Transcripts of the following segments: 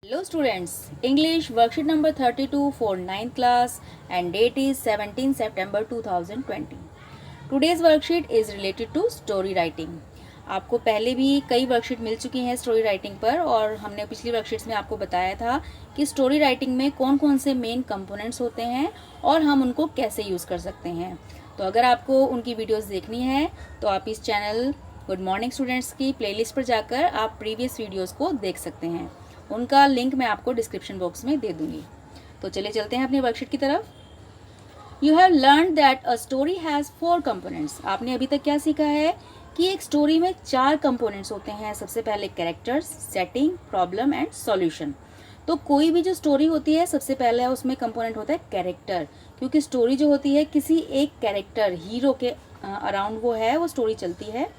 Hello students, English worksheet number 32 for 9th class and date is 17 September 2020. Today's worksheet is related to story writing. आपको पहले भी कई worksheet मिल चुकी हैं story writing पर और हमने पिछली वर्कशीट्स में आपको बताया था कि स्टोरी राइटिंग में कौन कौन से मेन कंपोनेंट्स होते हैं और हम उनको कैसे यूज़ कर सकते हैं। तो अगर आपको उनकी वीडियोस देखनी है तो आप इस चैनल गुड मॉर्निंग स्टूडेंट्स की प्लेलिस्ट पर जाकर आप प्रीवियस वीडियोस को देख सकते हैं। उनका लिंक मैं आपको डिस्क्रिप्शन बॉक्स में दे दूंगी। तो चलिए चलते हैं अपनी वर्कशीट की तरफ। You have learn that a story has 4 components. आपने अभी तक क्या सीखा है कि एक स्टोरी में 4 कंपोनेंट्स होते हैं। सबसे पहले characters, setting, problem and solution. तो कोई भी जो स्टोरी होती है सबसे पहले उसमें कंपोनेंट होता है कैरेक्टर, क्योंकि स्टोरी जो होती है किसी एक कैरेक्टर हीरो के अराउंड वो स्टोरी चलती है।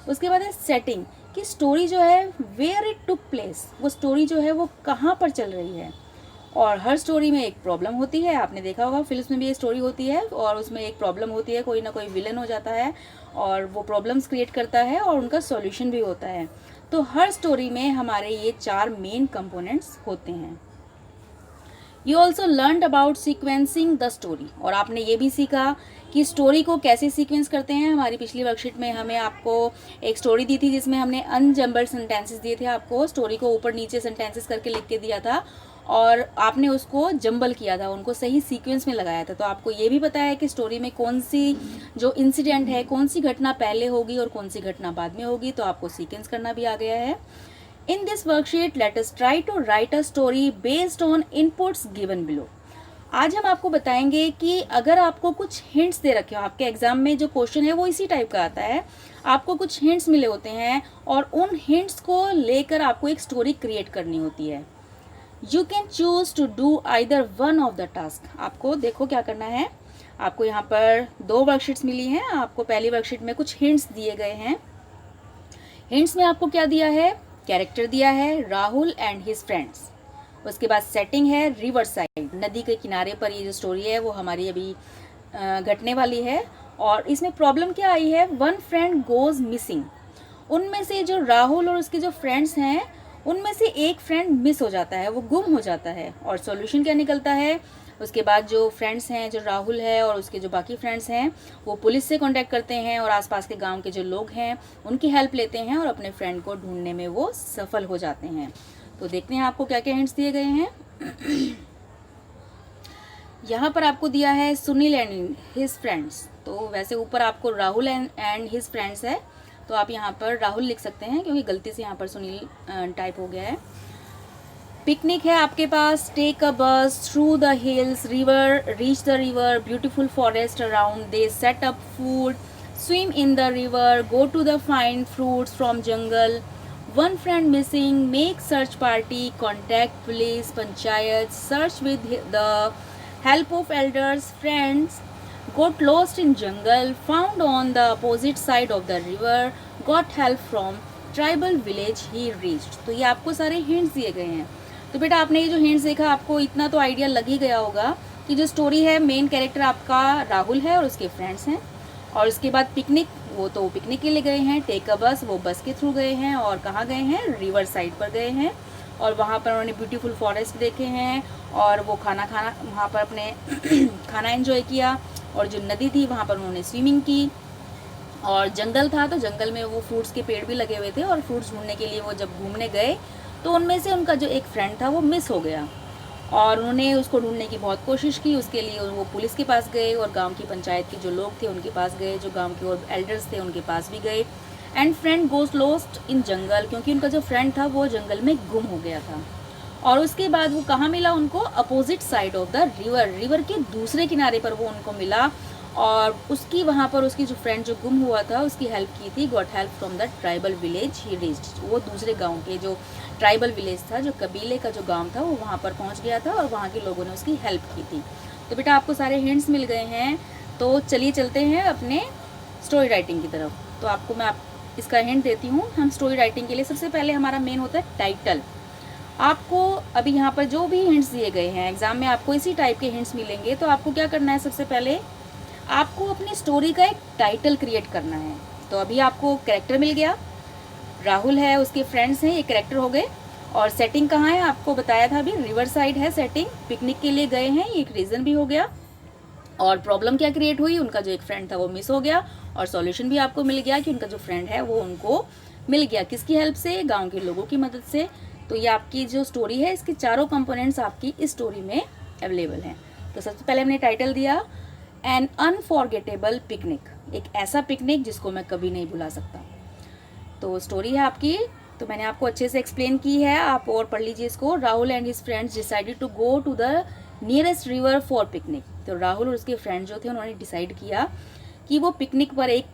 उसके बाद है सेटिंग, कि स्टोरी जो है वेयर इट टुक प्लेस, वो स्टोरी जो है वो कहाँ पर चल रही है। और हर स्टोरी में एक प्रॉब्लम होती है। आपने देखा होगा फिल्म में भी एक स्टोरी होती है और उसमें एक प्रॉब्लम होती है, कोई ना कोई विलन हो जाता है और वो प्रॉब्लम्स क्रिएट करता है और उनका सॉल्यूशन भी होता है। तो हर स्टोरी में हमारे ये 4 मेन कंपोनेंट्स होते हैं। You also learn about sequencing the story, और आपने ये भी सीखा कि स्टोरी को कैसे सीक्वेंस करते हैं। हमारी पिछली वर्कशीट में हमें आपको एक स्टोरी दी थी जिसमें हमने अनजम्बल्ड सेंटेंसेस दिए थे। आपको स्टोरी को ऊपर नीचे सेंटेंसेस करके लिख के दिया था और आपने उसको जंबल किया था, उनको सही सीक्वेंस में लगाया था। तो आपको ये भी पता है कि स्टोरी में कौन सी जो इंसिडेंट है, कौन सी घटना पहले होगी और कौन सी घटना बाद में होगी। तो आपको सीक्वेंस करना भी आ गया है। In this worksheet, let us try to write a story based on inputs given below. आज हम आपको बताएंगे कि अगर आपको कुछ हिंट्स दे रखे हो, आपके एग्जाम में जो क्वेश्चन है वो इसी टाइप का आता है। आपको कुछ हिंट्स मिले होते हैं और उन हिंट्स को लेकर आपको एक स्टोरी क्रिएट करनी होती है। You can choose to do either one of the task. आपको देखो क्या करना है। आपको यहाँ पर 2 वर्कशीट्स मिली हैं। आपको पहली वर्कशीट में कुछ हिंट्स दिए गए हैं। हिंट्स में आपको क्या दिया है, कैरेक्टर दिया है राहुल एंड हिज फ्रेंड्स। उसके बाद सेटिंग है रिवर साइड, नदी के किनारे पर ये जो स्टोरी है वो हमारी अभी घटने वाली है। और इसमें प्रॉब्लम क्या आई है, वन फ्रेंड गोज मिसिंग। उनमें से जो राहुल और उसके जो फ्रेंड्स हैं उनमें से एक फ्रेंड मिस हो जाता है, वो गुम हो जाता है। और सॉल्यूशन क्या निकलता है, उसके बाद जो फ्रेंड्स हैं, जो राहुल है और उसके जो बाकी फ्रेंड्स हैं, वो पुलिस से कांटेक्ट करते हैं और आसपास के गांव के जो लोग हैं उनकी हेल्प लेते हैं और अपने फ्रेंड को ढूंढने में वो सफल हो जाते हैं। तो देखते हैं आपको क्या क्या हिंट्स दिए गए हैं। यहाँ पर आपको दिया है सुनील एंड हिज फ्रेंड्स। तो वैसे ऊपर आपको राहुल एंड हिज फ्रेंड्स है, तो आप यहाँ पर राहुल लिख सकते हैं क्योंकि गलती से यहाँ पर सुनील टाइप हो गया है। पिकनिक है आपके पास, take a bus through the hills, river, reach the river, beautiful forest around, they set up food, swim in the river, go to the find fruits from jungle, one friend missing, make search party, contact police, panchayat, search with the help of elders, friends, got lost in jungle, found on the opposite side of the river, got help from tribal village he reached। तो ये आपको सारे hints दिए गए हैं। तो बेटा आपने ये जो हिंट्स देखा, आपको इतना तो आइडिया लग ही गया होगा कि जो स्टोरी है मेन कैरेक्टर आपका राहुल है और उसके फ्रेंड्स हैं। और उसके बाद पिकनिक, वो तो पिकनिक के लिए गए हैं। टेक अ बस, वो बस के थ्रू गए हैं और कहाँ गए हैं, रिवर साइड पर गए हैं और वहाँ पर उन्होंने ब्यूटीफुल फॉरेस्ट देखे हैं और वो खाना वहाँ पर अपने खाना एंजॉय किया। और जो नदी थी वहाँ पर उन्होंने स्विमिंग की। और जंगल था तो जंगल में वो फ्रूट्स के पेड़ भी लगे हुए थे और फ्रूट्स ढूंढने के लिए वो जब घूमने गए तो उनमें से उनका जो एक फ्रेंड था वो मिस हो गया और उन्होंने उसको ढूंढने की बहुत कोशिश की। उसके लिए वो पुलिस के पास गए और गांव की पंचायत के जो लोग थे उनके पास गए, जो गांव के और एल्डर्स थे उनके पास भी गए। And friend goes lost in jungle, क्योंकि उनका जो फ्रेंड था वो जंगल में गुम हो गया था। और उसके बाद वो कहाँ मिला उनको, opposite side of the river, river के दूसरे किनारे पर वो उनको मिला और उसकी वहाँ पर उसकी जो फ्रेंड जो गुम हुआ था उसकी हेल्प की थी। Got help from the tribal village he reached, वो दूसरे गांव के जो ट्राइबल विलेज था, जो कबीले का जो गांव था, वो वहाँ पर पहुँच गया था और वहाँ के लोगों ने उसकी हेल्प की थी। तो बेटा आपको सारे हिंट्स मिल गए हैं। तो चलिए चलते हैं अपने स्टोरी राइटिंग की तरफ। तो आपको मैं इसका हिंट देती हूँ। हम स्टोरी राइटिंग के लिए सबसे पहले हमारा मेन होता है टाइटल। आपको अभी यहाँ पर जो भी हिंट्स दिए गए हैं एग्जाम में आपको इसी टाइप के हिंट्स मिलेंगे। तो आपको क्या करना है, सबसे पहले आपको अपनी स्टोरी का एक टाइटल क्रिएट करना है। तो अभी आपको कैरेक्टर मिल गया, राहुल है, उसके फ्रेंड्स हैं, ये कैरेक्टर हो गए। और सेटिंग कहाँ है आपको बताया था अभी, रिवर साइड है सेटिंग, पिकनिक के लिए गए हैं, ये एक रीज़न भी हो गया। और प्रॉब्लम क्या क्रिएट हुई, उनका जो एक फ्रेंड था वो मिस हो गया, और सॉल्यूशन भी आपको मिल गया कि उनका जो फ्रेंड है वो उनको मिल गया, किसकी हेल्प से, गांव के लोगों की मदद से। तो ये आपकी जो स्टोरी है इसके चारों कंपोनेंट्स आपकी इस स्टोरी में अवेलेबल हैं। तो सबसे पहले हमने टाइटल दिया एन अनफॉरगेटेबल पिकनिक, एक ऐसा पिकनिक जिसको मैं कभी नहीं भुला सकता। तो स्टोरी है आपकी, तो मैंने आपको अच्छे से एक्सप्लेन की है, आप और पढ़ लीजिए इसको। Rahul and his friends decided to go to the nearest river for picnic. तो राहुल और उसके फ्रेंड जो थे उन्होंने डिसाइड किया कि वो पिकनिक पर एक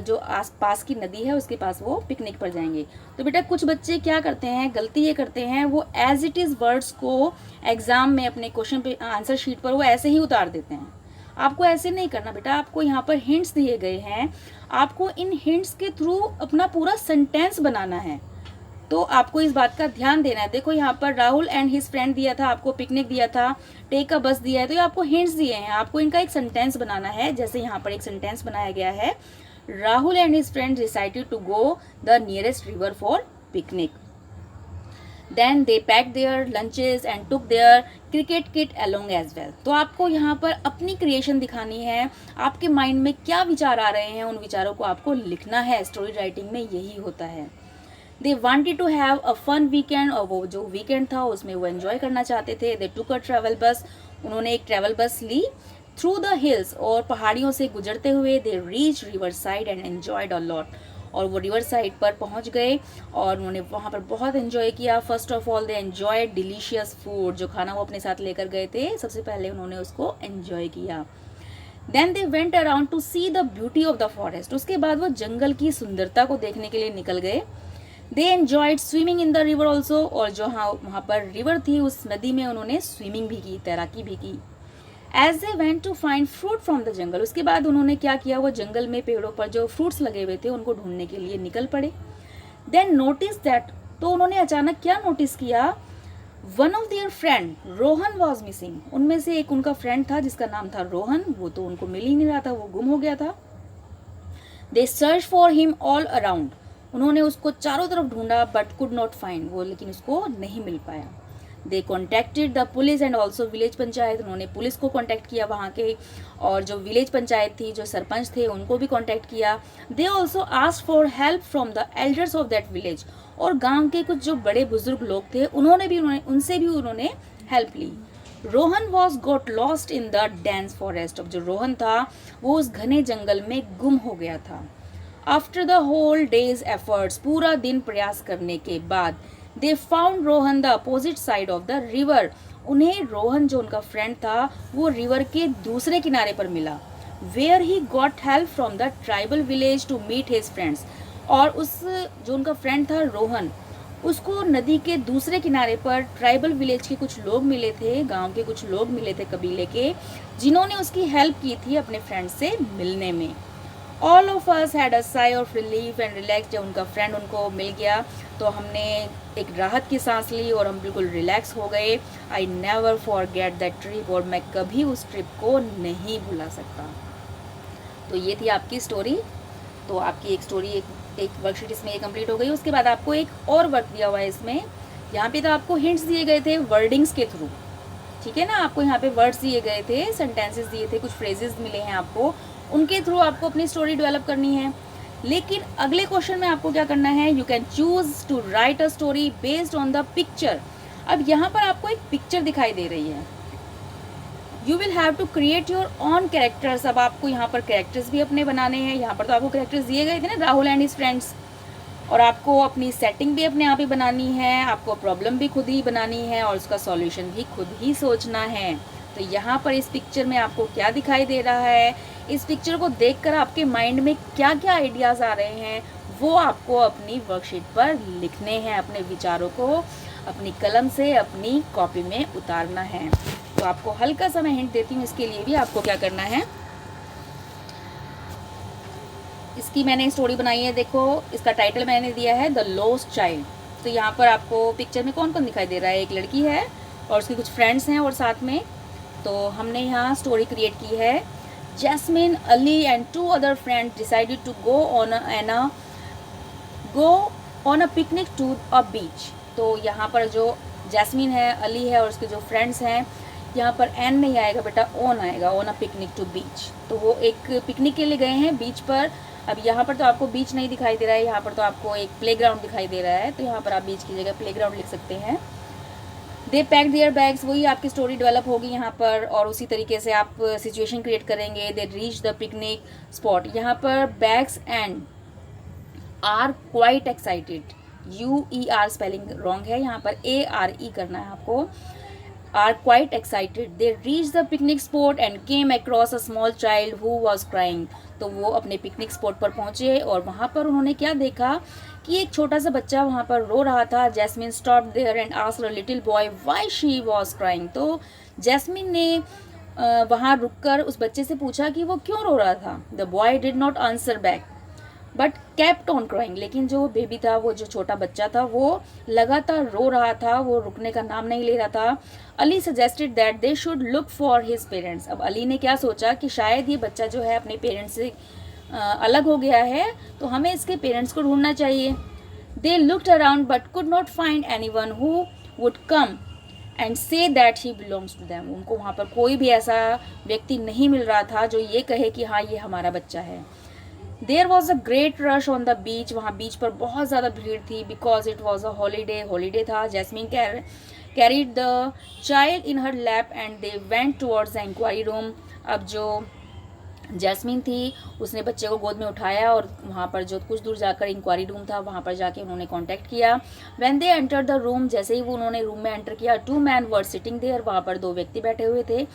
जो आस पास की नदी है उसके पास वो पिकनिक पर जाएंगे। तो बेटा कुछ बच्चे क्या करते हैं, गलती ये करते हैं, वो एज इट इज़ वर्ड्स को एग्जाम में अपने क्वेश्चन पे आंसर शीट पर वो ऐसे ही उतार देते हैं। आपको ऐसे नहीं करना बेटा, आपको यहाँ पर हिंट्स दिए गए हैं, आपको इन हिंट्स के थ्रू अपना पूरा सेंटेंस बनाना है। तो आपको इस बात का ध्यान देना है। देखो यहाँ पर राहुल एंड हिज फ्रेंड दिया था, आपको पिकनिक दिया था, टेक अ बस दिया है, तो ये आपको हिंट्स दिए हैं, आपको इनका एक सेंटेंस बनाना है। जैसे यहाँ पर एक सेंटेंस बनाया गया है, Rahul and his friend decided to go the nearest river for picnic, then they pack their lunches and took their cricket kit along as well. तो आपको यहाँ पर अपनी क्रिएशन दिखानी है, आपके माइंड में क्या विचार आ रहे हैं उन विचारों को आपको लिखना है। स्टोरी राइटिंग में यही होता है। They wanted to have a fun weekend, और वो जो वीकेंड था उसमें वो एंजॉय करना चाहते थे। दे टुक अ ट्रैवल बस, उन्होंने एक travel bus Lee. Through the hills, और पहाड़ियों से गुजरते हुए they reach river side and enjoyed a lot, और वो रिवर साइड पर पहुंच गए और उन्होंने वहाँ पर बहुत एंजॉय किया। First of all they enjoyed delicious food, जो खाना वो अपने साथ लेकर गए थे सबसे पहले उन्होंने उसको एंजॉय किया। Then they went around to see the beauty of the forest, उसके बाद वो जंगल की सुंदरता को देखने के लिए निकल गए। They enjoyed swimming in the river also, और जो वहाँ पर रिवर थी उस नदी में उन्होंने स्विमिंग भी की, तैराकी भी की। As they went to find fruit from the jungle, उसके बाद उन्होंने क्या किया, वो जंगल में पेड़ों पर जो फ्रूट्स लगे हुए थे उनको ढूंढने के लिए निकल पड़े। देन नोटिस दैट, तो उन्होंने अचानक क्या नोटिस किया, one of their friend Rohan was missing, उनमें से एक उनका फ्रेंड था जिसका नाम था रोहन, वो तो उनको मिल ही नहीं रहा था, वो गुम हो गया था। They search for him all around, उन्होंने उसको चारों तरफ ढूंढा बट कुड नॉट फाइंड, वो लेकिन उसको नहीं मिल पाया। They contacted the police and also village panchayat, उन्होंने पुलिस को कॉन्टैक्ट किया वहाँ के, और जो विलेज पंचायत थी, जो सरपंच थे, उनको भी कॉन्टैक्ट किया। They also asked for help from the elders of that village, और गांव के कुछ जो बड़े बुजुर्ग लोग थे उनसे भी उन्होंने हेल्प ली। Rohan was got lost in the dense forest, अब जो रोहन था वो उस घने जंगल में गुम हो गया था। After the whole day's efforts, पूरा दिन प्रयास करने के बाद, they found Rohan the opposite side of the river, उन्हें रोहन जो उनका फ्रेंड था वो रिवर के दूसरे किनारे पर मिला। Where he got help from the tribal village to meet his friends, और उस जो उनका फ्रेंड था रोहन, उसको नदी के दूसरे किनारे पर ट्राइबल विलेज के कुछ लोग मिले थे, गांव के कुछ लोग मिले थे कबीले के, जिन्होंने उसकी हेल्प की थी अपने फ्रेंड से मिलने में। All of us had a sigh of relief and relax, जब उनका फ्रेंड उनको मिल गया तो हमने एक राहत की सांस ली और हम बिल्कुल रिलैक्स हो गए। I never forget that trip, और मैं कभी उस ट्रिप को नहीं भुला सकता। तो ये थी आपकी स्टोरी। तो आपकी एक स्टोरी, एक वर्कशीट इसमें ये कंप्लीट हो गई। उसके बाद आपको एक और वर्क दिया हुआ है इसमें, यहाँ पे तो आपको हिंट्स दिए गए थे वर्डिंग्स के थ्रू, ठीक है ना, आपको यहाँ पे वर्ड्स दिए गए थे, सेंटेंसेस दिए थे, कुछ फ्रेजेस मिले हैं आपको, उनके थ्रू आपको अपनी स्टोरी डेवलप करनी है। लेकिन अगले क्वेश्चन में आपको क्या करना है, you can choose to write a story based on the picture. अब यहाँ पर आपको एक पिक्चर दिखाई दे रही है, you will have to create your own characters. अब आपको यहाँ पर कैरेक्टर्स भी अपने बनाने हैं, यहाँ पर तो आपको कैरेक्टर्स दिए गए थे ना, राहुल एंड हिज फ्रेंड्स, और आपको अपनी सेटिंग भी अपने आप ही बनानी है, आपको प्रॉब्लम भी खुद ही बनानी है और उसका सॉल्यूशन भी खुद ही सोचना है। तो यहाँ पर इस पिक्चर में आपको क्या दिखाई दे रहा है, इस पिक्चर को देखकर आपके माइंड में क्या क्या आइडियाज़ आ रहे हैं, वो आपको अपनी वर्कशीट पर लिखने हैं, अपने विचारों को अपनी कलम से अपनी कॉपी में उतारना है। तो आपको हल्का सा मैं हिंट देती हूँ, इसके लिए भी आपको क्या करना है, इसकी मैंने स्टोरी बनाई है, देखो इसका टाइटल मैंने दिया है द लॉस्ट चाइल्ड। तो यहाँ पर आपको पिक्चर में कौन कौन दिखाई दे रहा है, एक लड़की है और उसके कुछ फ्रेंड्स हैं और साथ में, तो हमने यहाँ स्टोरी क्रिएट की है। Jasmine, Ali and 2 other friends decided to go on a picnic to a beach. तो यहाँ पर जो जैस्मिन है, अली है और उसके जो फ्रेंड्स हैं, यहाँ पर एन नहीं आएगा बेटा, ओन आएगा, ओन अ पिकनिक टू बीच। तो वो एक पिकनिक के लिए गए हैं बीच पर। अब यहाँ पर तो आपको बीच नहीं दिखाई दे रहा है, यहाँ पर तो आपको एक प्लेग्राउंड दिखाई दे रहा है, तो यहाँ पर आप बीच की जगह प्लेग्राउंड लिख सकते हैं। दे पैक देयर बैग्स, वही आपकी स्टोरी डेवलप होगी यहाँ पर, और उसी तरीके से आप सिचुएशन क्रिएट करेंगे। They reach the picnic spot, यहाँ पर bags and are quite excited, UER spelling wrong है, यहाँ पर ARE करना है आपको। are quite excited. They reached the picnic spot and came across a small child who was crying. तो वो अपने पिकनिक स्पॉट पर पहुंचे और वहाँ पर उन्होंने क्या देखा कि एक छोटा सा बच्चा वहाँ पर रो रहा था। Jasmine stopped there and asked a little boy why she was crying. तो जैस्मिन ने वहाँ रुककर उस बच्चे से पूछा कि वो क्यों रो रहा था। The boy did not answer back but kept on crying, लेकिन जो बेबी था, वो जो छोटा बच्चा था, वो लगातार रो रहा था, वो रुकने का नाम नहीं ले रहा था। Ali suggested that they should look for his parents. अब अली ने क्या सोचा कि शायद ये बच्चा जो है अपने पेरेंट्स से अलग हो गया है, तो हमें इसके पेरेंट्स को ढूंढना चाहिए। They looked around but could not find anyone who would come and say that he belongs to them. उनको वहाँ पर कोई भी ऐसा व्यक्ति नहीं मिल रहा था जो ये कहे कि हाँ ये हमारा बच्चा है। There was a great rush on the beach, वहाँ बीच पर बहुत ज़्यादा भीड़ थी, because it was a holiday था। Jasmine carried the child in her lap and they went towards the inquiry room. अब जो जैस्मिन थी उसने बच्चे को गोद में उठाया और वहाँ पर जो कुछ दूर जाकर इंक्वायरी रूम था वहाँ पर जाके उन्होंने कांटेक्ट किया। When they enter the room, जैसे ही वो उन्होंने रूम में एंटर किया, 2 men वर सिटिंग देयर, वहाँ पर 2 व्यक्ति बैठे हुए थे।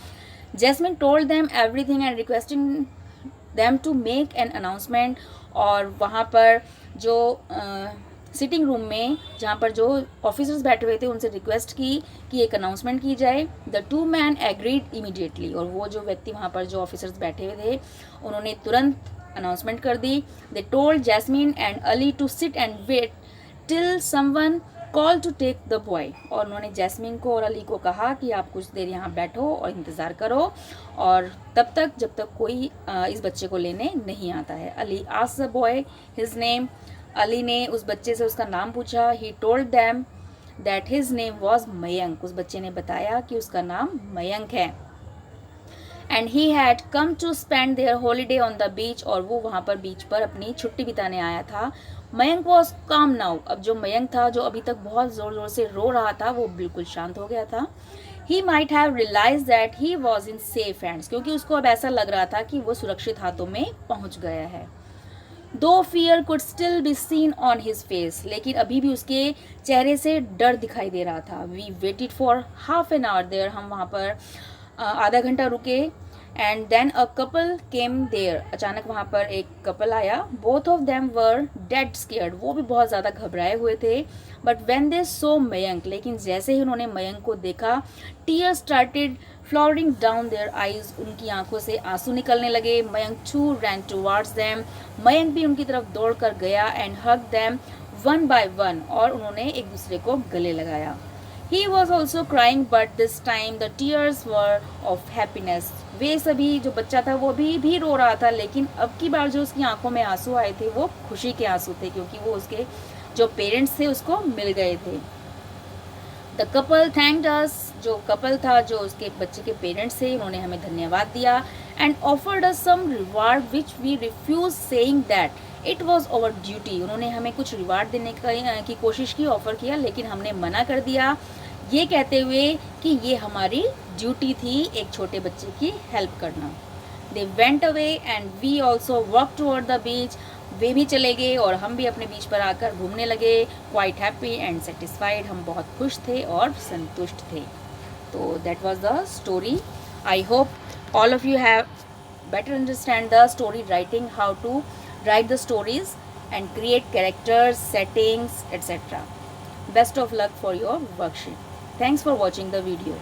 Jasmine told them everything and requesting them to make an announcement. और वहाँ पर जो सिटिंग रूम में जहाँ पर जो ऑफिसर्स बैठे हुए थे उनसे रिक्वेस्ट की कि एक अनाउंसमेंट की जाए। द 2 men एग्रीड इमीडिएटली, और वो जो व्यक्ति वहाँ पर जो ऑफिसर्स बैठे हुए थे उन्होंने तुरंत अनाउंसमेंट कर दी। They told Jasmine and Ali to sit and wait till someone call to take the boy. और उन्होंने जैस्मिन को और अली को कहा कि आप कुछ देर यहाँ बैठो और इंतज़ार करो, और तब तक जब तक कोई इस बच्चे को लेने नहीं आता है। Ali asked the boy his name, Ali ने उस बच्चे से उसका नाम पूछा। He told them that his name was Mayank, उस बच्चे ने बताया कि उसका नाम मयंक है। And he had come to spend their holiday on the beach, और वो वहाँ पर बीच पर अपनी छुट्टी बिताने आया था। मयंक वॉज काम नाउ, अब जो मयंक था जो अभी तक बहुत ज़ोर ज़ोर से रो रहा था वो बिल्कुल शांत हो गया था। He might have realise that he was in safe hands, क्योंकि उसको अब ऐसा लग रहा था कि वो सुरक्षित हाथों में पहुँच गया है। दो fear could still be seen on his face, लेकिन अभी भी उसके चेहरे से डर दिखाई दे रहा था। We waited for half an hour there, हम वहाँ पर आधा घंटा रुके। And then a couple came there, अचानक वहाँ पर एक कपल आया। Both of them were dead scared, वो भी बहुत ज़्यादा घबराए हुए थे। But when they saw Mayank, लेकिन जैसे ही उन्होंने मयंक को देखा, tears started flowing down their eyes, उनकी आंखों से आंसू निकलने लगे। Mayank to ran towards them, Mayank भी उनकी तरफ दौड़ कर गया। And hug them one by one, और उन्होंने एक दूसरे को गले लगाया। He was also crying, but this time the tears were of happiness. वे सभी जो बच्चा था वो भी रो रहा था, लेकिन अब की बार जो उसकी आंखों में आंसू आए थे वो खुशी के आंसू थे, क्योंकि वो उसके जो पेरेंट्स थे उसको मिल गए थे। द कपल थैंक्ड अस, जो कपल था जो उसके बच्चे के पेरेंट्स थे उन्होंने हमें धन्यवाद दिया। And offered us some reward which we refuse, saying that it was our duty. उन्होंने हमें कुछ रिवार्ड देने की कोशिश की, ऑफर किया, लेकिन हमने मना कर दिया, ये कहते हुए कि ये हमारी ड्यूटी थी एक छोटे बच्चे की हेल्प करना। They went away and we also walk toward the beach, वे भी चले गए और हम भी अपने बीच पर आकर घूमने लगे। क्वाइट हैप्पी एंड सेटिस्फाइड, हम बहुत खुश थे और संतुष्ट थे। तो that was the story. I hope all of you have better understand the story writing, how to write the stories and create characters, settings, etc. Best of luck for your worksheet. Thanks for watching the video.